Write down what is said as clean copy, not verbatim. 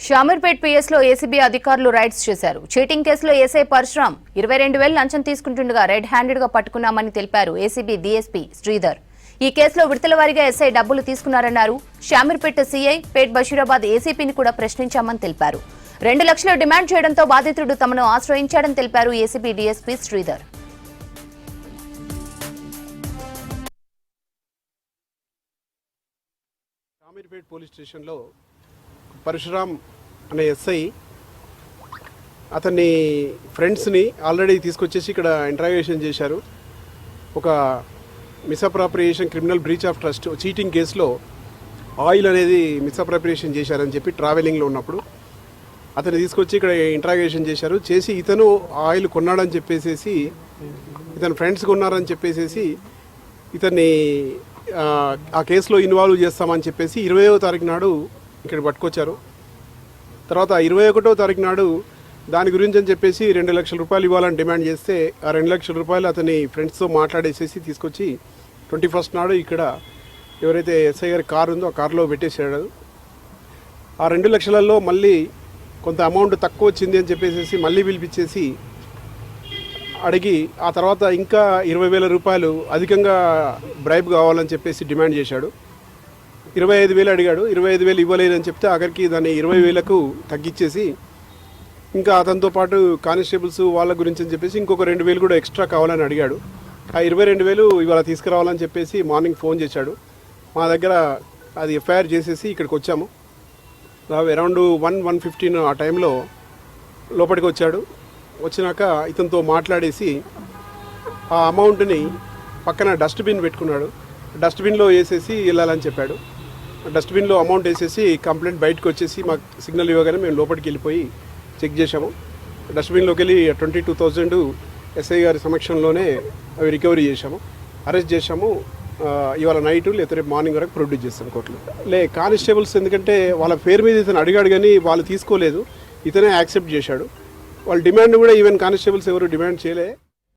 Shamirpet పిఎస్లో ACB అధికారులు rides చేశారు. Cheating కేసులో ఏసఐ పరశురాం 22,000 లంచం తీసుకుంటుండగా రెడ్ హ్యాండెడ్ గా పట్టుకున్నామని తెలిపారు ఏసీబీ డీఎస్పీ శ్రీధర్. ఈ కేసులో విడతల వారీగా ఎస్ఐ డబ్బులు తీసుకున్నారన్నారు. షామీర్పేట్ సీఐ పేట్ బషీరాబాద్ ఏసీపీని కూడా ప్రశ్నించామని తెలిపారు. 2 లక్షలు డిమాండ్ చేయడంతో బాధితుడు తమను ఆశ్రయించాడని తెలిపారు ACB DSP Sridhar. Shamirpet police స్టేషన్లో పరశురాం అనే ఎస్ఐ అతన్ని ఫ్రెండ్స్ని ఆల్రెడీ తీసుకొచ్చేసి ఇక్కడ ఇంట్రాగేషన్ చేశారు. ఒక misappropriation criminal breach of trust cheating కేసులో ఆయిల్ అనేది మిస్అప్రాప్రియేషన్ చేశారని చెప్పి ట్రావెలింగ్లో ఉన్నప్పుడు అతన్ని తీసుకొచ్చి ఇక్కడ ఇంట్రాగేషన్ చేశారు. చేసి ఇతను ఆయిల్ కొన్నాడని చెప్పేసి ఇతను ఫ్రెండ్స్ కొన్నారని చెప్పేసి ఇతన్ని ఆ కేసులో ఇన్వాల్వ్ చేస్తామని చెప్పేసి 20వ తారీఖు నాడు ఇక్కడ పట్టుకొచ్చారు. తర్వాత 21వ తారీఖు నాడు దాని గురించి అని చెప్పేసి 2 లక్షల రూపాయలు ఇవ్వాలని డిమాండ్ చేస్తే ఆ 2 లక్షల రూపాయలు అతని ఫ్రెండ్స్తో మాట్లాడేసేసి తీసుకొచ్చి 21st నాడు ఇక్కడ ఎవరైతే ఎస్ఐ గారి కారు ఉందో ఆ కారులో పెట్టేసాడు. ఆ 2 లక్షలలో మళ్ళీ కొంత అమౌంట్ తక్కువ వచ్చింది అని చెప్పేసి మళ్ళీ పిలిపించేసి అడిగి ఆ తర్వాత ఇంకా 20,000 రూపాయలు అధికంగా బ్రైబ్ కావాలని చెప్పేసి డిమాండ్ చేశాడు. 25,000 అడిగాడు. 25,000 ఇవ్వలేదని చెప్తే ఆఖరికి దాన్ని 20,000కు తగ్గించేసి ఇంకా అతనితో పాటు కానిస్టేబుల్స్ వాళ్ళ గురించి అని చెప్పేసి ఇంకొక 2,000 కూడా ఎక్స్ట్రా కావాలని అడిగాడు. ఆ 22,000 ఇవాళ తీసుకురావాలని చెప్పేసి మార్నింగ్ ఫోన్ చేశాడు. మా దగ్గర అది ఎఫ్ఐఆర్ చేసేసి ఇక్కడికి వచ్చాము. అరౌండ్ 1:15 ఆ టైంలో లోపలికి వచ్చాడు. వచ్చినాక ఇతనితో మాట్లాడేసి ఆ అమౌంట్ని పక్కన డస్ట్బిన్ పెట్టుకున్నాడు. డస్ట్బిన్లో వేసేసి వెళ్ళాలని చెప్పాడు. డస్ట్బిన్లో అమౌంట్ వేసేసి కంప్లైంట్ బయటకు వచ్చేసి మాకు సిగ్నల్ ఇవ్వగానే మేము లోపలికి వెళ్ళిపోయి చెక్ చేశాము. డస్ట్బిన్లోకి వెళ్ళి 22,000 ఎస్ఐ గారి సమక్షంలోనే అవి రికవరీ చేశాము. అరెస్ట్ చేశాము. ఇవాళ నైట్ లేకపోతే రేపు మార్నింగ్ వరకు ప్రొడ్యూస్ చేస్తాం కోర్టులో. కానిస్టేబుల్స్ ఎందుకంటే వాళ్ళ పేరు మీద ఇతను అడిగాడు కానీ వాళ్ళు తీసుకోలేదు. ఇతనే యాక్సెప్ట్ చేశాడు. వాళ్ళ డిమాండ్ కూడా ఈవెన్ కానిస్టేబుల్స్ ఎవరు డిమాండ్ చేయలే.